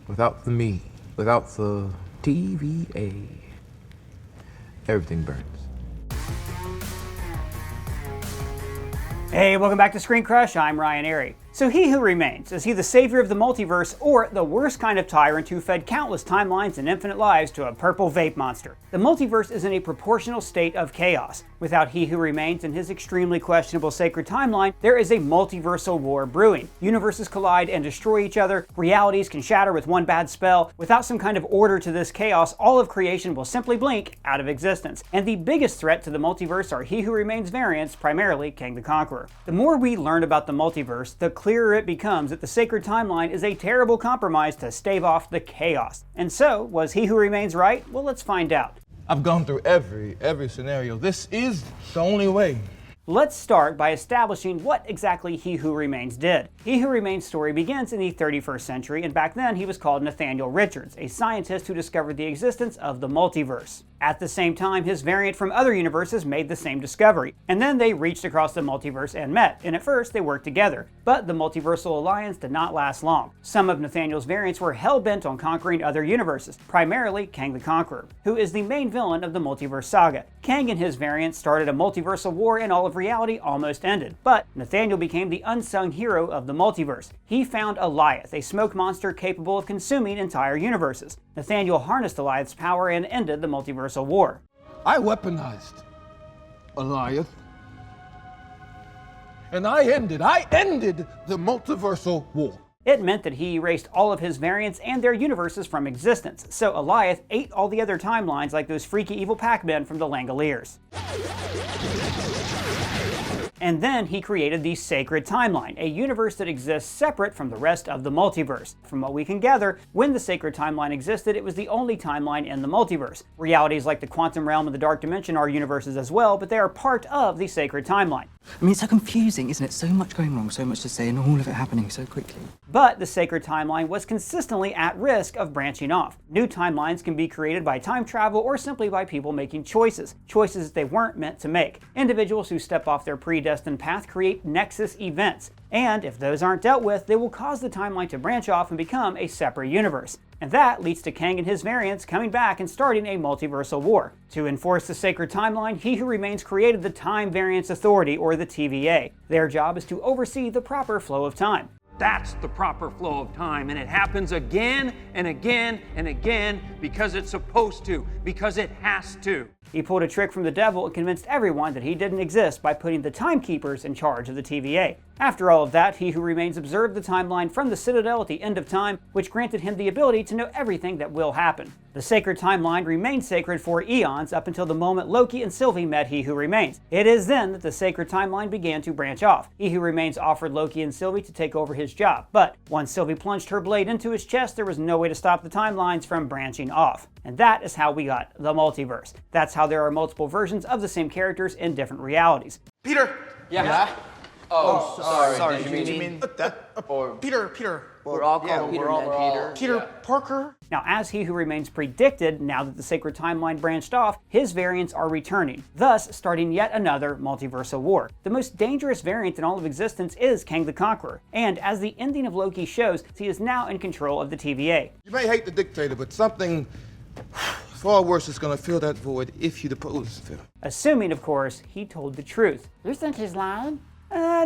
Without the me, without the TVA, everything burns. Hey, welcome back to ScreenCrush. I'm Ryan Airy. So He Who Remains, is he the savior of the multiverse or the worst kind of tyrant who fed countless timelines and infinite lives to a purple vape monster? The multiverse is in a proportional state of chaos. Without He Who Remains and his extremely questionable sacred timeline, there is a multiversal war brewing. Universes collide and destroy each other, realities can shatter with one bad spell. Without some kind of order to this chaos, all of creation will simply blink out of existence. And the biggest threat to the multiverse are He Who Remains variants, primarily Kang the Conqueror. The more we learn about the multiverse, the clearer it becomes that the sacred timeline is a terrible compromise to stave off the chaos. And so, was He Who Remains right? Well, let's find out. I've gone through every scenario. This is the only way. Let's start by establishing what exactly He Who Remains did. He Who Remains' story begins in the 31st century, and back then he was called Nathaniel Richards, a scientist who discovered the existence of the multiverse. At the same time, his variant from other universes made the same discovery, and then they reached across the multiverse and met, and at first they worked together. But the multiversal alliance did not last long. Some of Nathaniel's variants were hell-bent on conquering other universes, primarily Kang the Conqueror, who is the main villain of the multiverse saga. Kang and his variants started a multiversal war and all of reality almost ended, but Nathaniel became the unsung hero of the multiverse. He found Alioth, a smoke monster capable of consuming entire universes. Nathaniel harnessed Alioth's power and ended the multiversal war. I weaponized Alioth. And I ended the multiversal war. It meant that he erased all of his variants and their universes from existence, so Alioth ate all the other timelines like those freaky evil Pac-Men from the Langoliers. And then he created the Sacred Timeline, a universe that exists separate from the rest of the multiverse. From what we can gather, when the Sacred Timeline existed, it was the only timeline in the multiverse. Realities like the quantum realm and the dark dimension are universes as well, but they are part of the Sacred Timeline. I mean, it's so confusing, isn't it? So much going wrong, so much to say, and all of it happening so quickly. But the Sacred Timeline was consistently at risk of branching off. New timelines can be created by time travel or simply by people making choices that they weren't meant to make. Individuals who step off their predestined path create nexus events, and if those aren't dealt with, they will cause the timeline to branch off and become a separate universe. And that leads to Kang and his variants coming back and starting a multiversal war. To enforce the Sacred Timeline, He Who Remains created the Time Variance Authority, or the TVA. Their job is to oversee the proper flow of time. That's the proper flow of time, and it happens again and again and again because it's supposed to, because it has to. He pulled a trick from the devil and convinced everyone that he didn't exist by putting the timekeepers in charge of the TVA. After all of that, He Who Remains observed the timeline from the Citadel at the end of time, which granted him the ability to know everything that will happen. The sacred timeline remained sacred for eons up until the moment Loki and Sylvie met He Who Remains. It is then that the sacred timeline began to branch off. He Who Remains offered Loki and Sylvie to take over his job, but once Sylvie plunged her blade into his chest, there was no way to stop the timelines from branching off. And that is how we got the multiverse. That's how there are multiple versions of the same characters in different realities. Peter! Yeah? Oh, sorry. Did you mean that? or Peter. we're all called Peter then, Peter. Peter Yeah. Parker? Now, as He Who Remains predicted, now that the sacred timeline branched off, his variants are returning, thus starting yet another multiversal war. The most dangerous variant in all of existence is Kang the Conqueror, and as the ending of Loki shows, he is now in control of the TVA. You may hate the dictator, but something far worse is going to fill that void if you depose him. Assuming, of course, he told the truth. You think he's lying?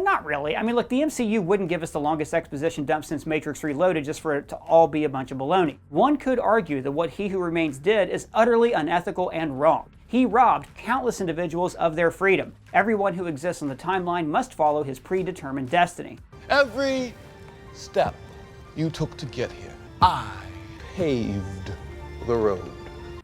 Not really. I mean, look, the MCU wouldn't give us the longest exposition dump since Matrix Reloaded just for it to all be a bunch of baloney. One could argue that what He Who Remains did is utterly unethical and wrong. He robbed countless individuals of their freedom. Everyone who exists on the timeline must follow his predetermined destiny. Every step you took to get here, I paved the road.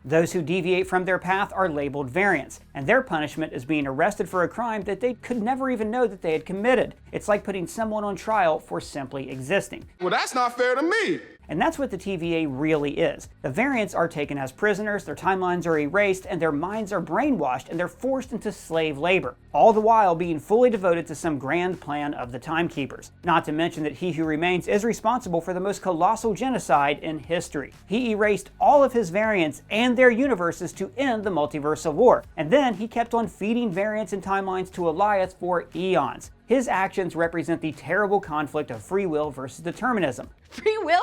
Those who deviate from their path are labeled variants, and their punishment is being arrested for a crime that they could never even know that they had committed. It's like putting someone on trial for simply existing. Well, that's not fair to me. And that's what the TVA really is. The variants are taken as prisoners, their timelines are erased, and their minds are brainwashed, and they're forced into slave labor, all the while being fully devoted to some grand plan of the Timekeepers. Not to mention that He Who Remains is responsible for the most colossal genocide in history. He erased all of his variants and their universes to end the multiversal war, and then he kept on feeding variants and timelines to Alioth for eons. His actions represent the terrible conflict of free will versus determinism. Free will?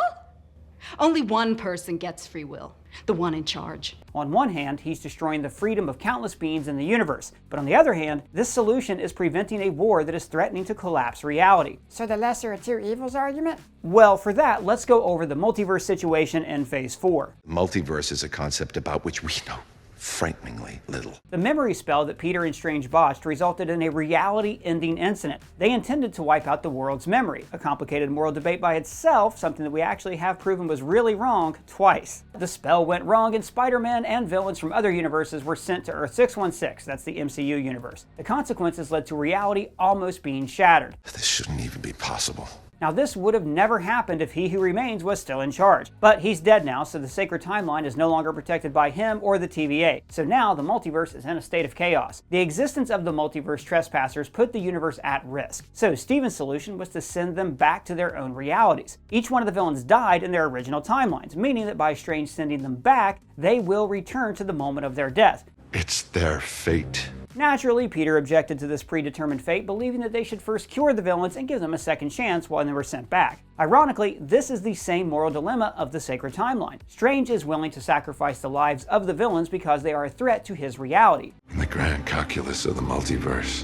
Only one person gets free will, the one in charge. On one hand, he's destroying the freedom of countless beings in the universe, but on the other hand, this solution is preventing a war that is threatening to collapse reality. So the lesser of two evils argument? Well, for that, let's go over the multiverse situation in Phase 4. Multiverse is a concept about which we know frighteningly little. The memory spell that Peter and Strange botched resulted in a reality-ending incident. They intended to wipe out the world's memory, a complicated moral debate by itself, something that we actually have proven was really wrong twice. The spell went wrong and Spider-Man and villains from other universes were sent to Earth 616, that's the MCU universe. The consequences led to reality almost being shattered. This shouldn't even be possible. Now, this would have never happened if He Who Remains was still in charge. But he's dead now, so the sacred timeline is no longer protected by him or the TVA. So now the multiverse is in a state of chaos. The existence of the multiverse trespassers put the universe at risk. So Steven's solution was to send them back to their own realities. Each one of the villains died in their original timelines, meaning that by Strange sending them back, they will return to the moment of their death. It's their fate. Naturally, Peter objected to this predetermined fate, believing that they should first cure the villains and give them a second chance when they were sent back. Ironically, this is the same moral dilemma of the sacred timeline. Strange is willing to sacrifice the lives of the villains because they are a threat to his reality. In the grand calculus of the multiverse,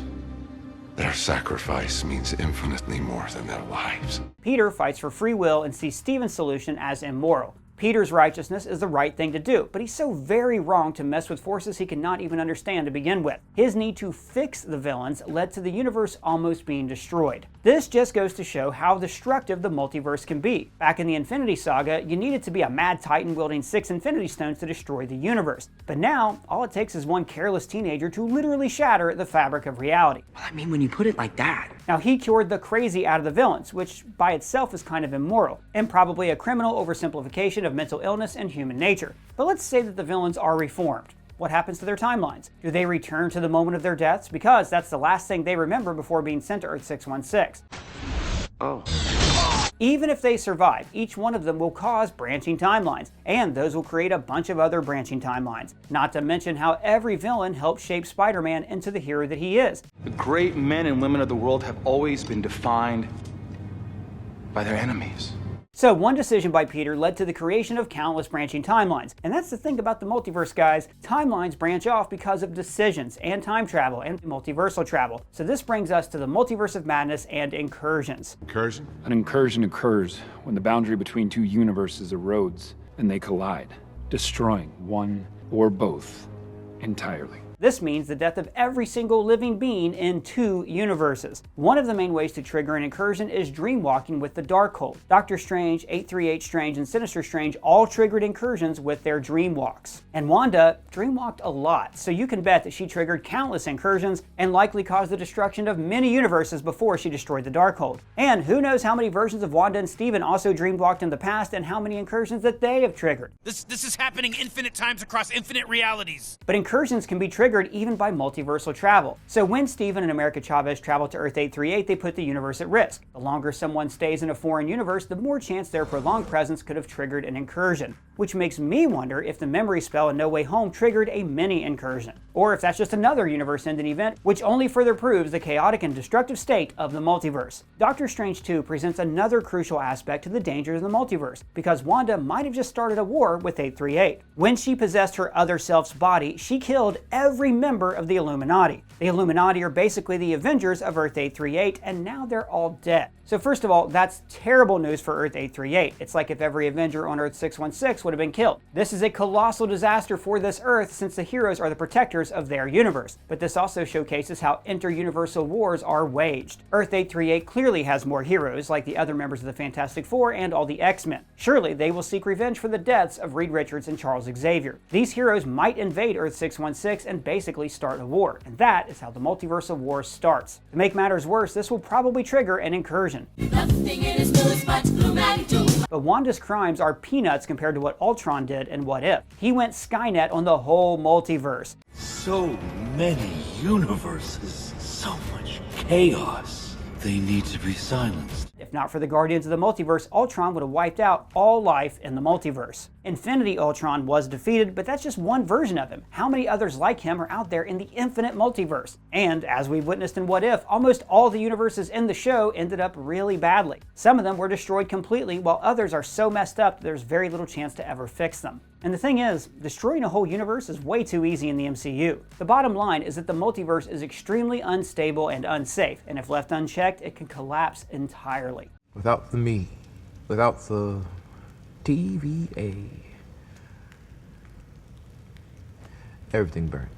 their sacrifice means infinitely more than their lives. Peter fights for free will and sees Steven's solution as immoral. Peter's righteousness is the right thing to do, but he's so very wrong to mess with forces he cannot even understand to begin with. His need to fix the villains led to the universe almost being destroyed. This just goes to show how destructive the multiverse can be. Back in the Infinity Saga, you needed to be a mad titan wielding 6 Infinity Stones to destroy the universe. But now, all it takes is one careless teenager to literally shatter the fabric of reality. Well, I mean, when you put it like that. Now, he cured the crazy out of the villains, which by itself is kind of immoral, and probably a criminal oversimplification of mental illness and human nature. But let's say that the villains are reformed. What happens to their timelines? Do they return to the moment of their deaths? Because that's the last thing they remember before being sent to Earth 616. Oh. Even if they survive, each one of them will cause branching timelines, and those will create a bunch of other branching timelines. Not to mention how every villain helped shape Spider-Man into the hero that he is. The great men and women of the world have always been defined by their enemies. So one decision by Peter led to the creation of countless branching timelines. And that's the thing about the multiverse, guys. Timelines branch off because of decisions and time travel and multiversal travel. So this brings us to the multiverse of madness and incursions. Incursion? An incursion occurs when the boundary between two universes erodes and they collide, destroying one or both entirely. This means the death of every single living being in 2 universes. One of the main ways to trigger an incursion is dreamwalking with the Darkhold. Doctor Strange, 838 Strange, and Sinister Strange all triggered incursions with their dreamwalks. And Wanda dreamwalked a lot, so you can bet that she triggered countless incursions and likely caused the destruction of many universes before she destroyed the Darkhold. And who knows how many versions of Wanda and Steven also dreamwalked in the past and how many incursions that they have triggered. This is happening infinite times across infinite realities. But incursions can be triggered even by multiversal travel. So when Steven and America Chavez travel to Earth 838, they put the universe at risk. The longer someone stays in a foreign universe, the more chance their prolonged presence could have triggered an incursion. Which makes me wonder if the memory spell in No Way Home triggered a mini incursion. Or if that's just another universe-ending event, which only further proves the chaotic and destructive state of the multiverse. Doctor Strange 2 presents another crucial aspect to the dangers of the multiverse, because Wanda might have just started a war with 838. When she possessed her other self's body, she killed every member of the Illuminati. The Illuminati are basically the Avengers of Earth 838, and now they're all dead. So first of all, that's terrible news for Earth 838. It's like if every Avenger on Earth 616 would have been killed. This is a colossal disaster for this Earth since the heroes are the protectors of their universe. But this also showcases how inter-universal wars are waged. Earth 838 clearly has more heroes, like the other members of the Fantastic Four and all the X-Men. Surely they will seek revenge for the deaths of Reed Richards and Charles Xavier. These heroes might invade Earth 616 and basically start a war. And that is how the multiversal war starts. To make matters worse, this will probably trigger an incursion. But Wanda's crimes are peanuts compared to what Ultron did in What If. He went Skynet on the whole multiverse. So many universes, so much chaos. They need to be silenced. If not for the Guardians of the Multiverse, Ultron would have wiped out all life in the multiverse. Infinity Ultron was defeated, but that's just one version of him. How many others like him are out there in the infinite multiverse? And as we've witnessed in What If, almost all the universes in the show ended up really badly. Some of them were destroyed completely, while others are so messed up that there's very little chance to ever fix them. And the thing is, destroying a whole universe is way too easy in the MCU. The bottom line is that the multiverse is extremely unstable and unsafe, and if left unchecked, it can collapse entirely. Without the me, without the TVA, everything burns.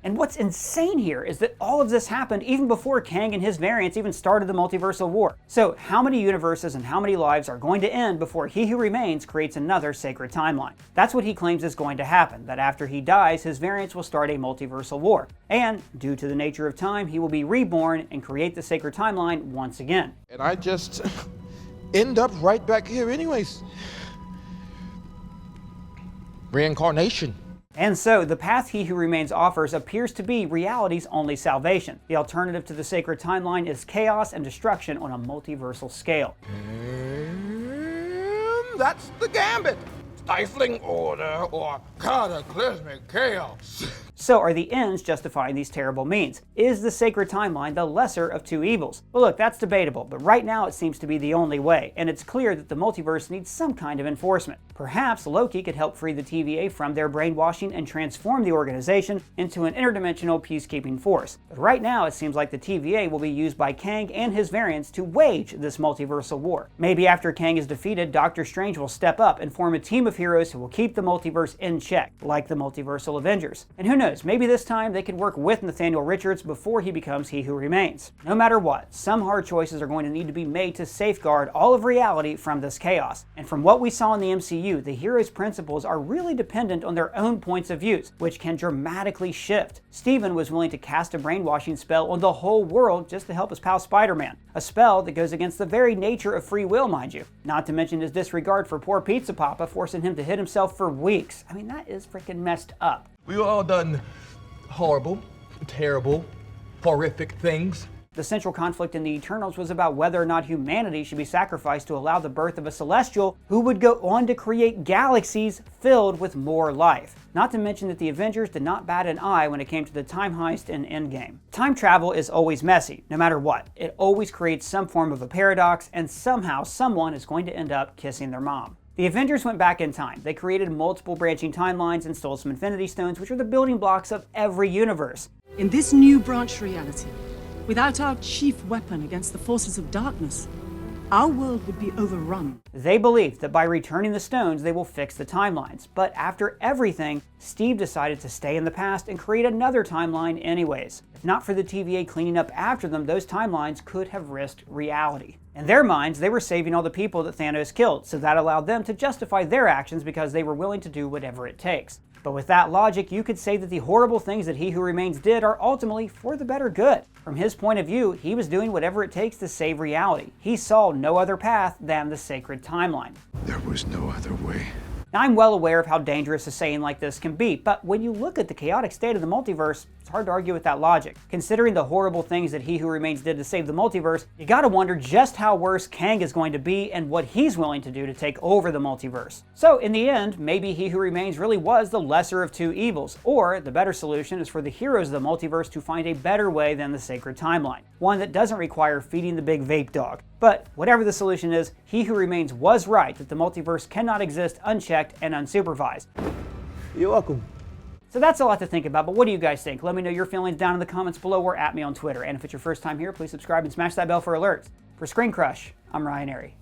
And what's insane here is that all of this happened even before Kang and his variants even started the multiversal war. So how many universes and how many lives are going to end before He Who Remains creates another sacred timeline? That's what he claims is going to happen, that after he dies, his variants will start a multiversal war. And due to the nature of time, he will be reborn and create the sacred timeline once again. And I just end up right back here anyways. Reincarnation. And so, the path He Who Remains offers appears to be reality's only salvation. The alternative to the sacred timeline is chaos and destruction on a multiversal scale. And that's the gambit. Stifling order or cataclysmic chaos. So are the ends justifying these terrible means? Is the sacred timeline the lesser of two evils? Well look, that's debatable, but right now it seems to be the only way, and it's clear that the multiverse needs some kind of enforcement. Perhaps Loki could help free the TVA from their brainwashing and transform the organization into an interdimensional peacekeeping force. But right now it seems like the TVA will be used by Kang and his variants to wage this multiversal war. Maybe after Kang is defeated, Doctor Strange will step up and form a team of heroes who will keep the multiverse in check, like the Multiversal Avengers. And who knows, maybe this time they could work with Nathaniel Richards before he becomes He Who Remains. No matter what, some hard choices are going to need to be made to safeguard all of reality from this chaos. And from what we saw in the MCU, the heroes' principles are really dependent on their own points of view, which can dramatically shift. Stephen was willing to cast a brainwashing spell on the whole world just to help his pal Spider-Man. A spell that goes against the very nature of free will, mind you. Not to mention his disregard for poor Pizza Papa, forcing him to hit himself for weeks. I mean, that is freaking messed up. We all done horrible, terrible, horrific things. The central conflict in the Eternals was about whether or not humanity should be sacrificed to allow the birth of a Celestial who would go on to create galaxies filled with more life. Not to mention that the Avengers did not bat an eye when it came to the time heist in Endgame. Time travel is always messy, no matter what. It always creates some form of a paradox, and somehow someone is going to end up kissing their mom. The Avengers went back in time. They created multiple branching timelines and stole some Infinity Stones, which are the building blocks of every universe. In this new branch reality, without our chief weapon against the forces of darkness, our world would be overrun. They believed that by returning the stones, they will fix the timelines. But after everything, Steve decided to stay in the past and create another timeline anyways. If not for the TVA cleaning up after them, those timelines could have risked reality. In their minds, they were saving all the people that Thanos killed, so that allowed them to justify their actions because they were willing to do whatever it takes. But with that logic, you could say that the horrible things that He Who Remains did are ultimately for the better good. From his point of view, he was doing whatever it takes to save reality. He saw no other path than the sacred timeline. There was no other way. Now, I'm well aware of how dangerous a saying like this can be, but when you look at the chaotic state of the multiverse, it's hard to argue with that logic. Considering the horrible things that He Who Remains did to save the multiverse, you gotta wonder just how worse Kang is going to be and what he's willing to do to take over the multiverse. So in the end, maybe He Who Remains really was the lesser of two evils, or the better solution is for the heroes of the multiverse to find a better way than the sacred timeline. One that doesn't require feeding the big vape dog. But whatever the solution is, He Who Remains was right that the multiverse cannot exist unchecked and unsupervised. You're welcome. So that's a lot to think about, but what do you guys think? Let me know your feelings down in the comments below or at me on Twitter. And if it's your first time here, please subscribe and smash that bell for alerts. For ScreenCrush, I'm Ryan Airy.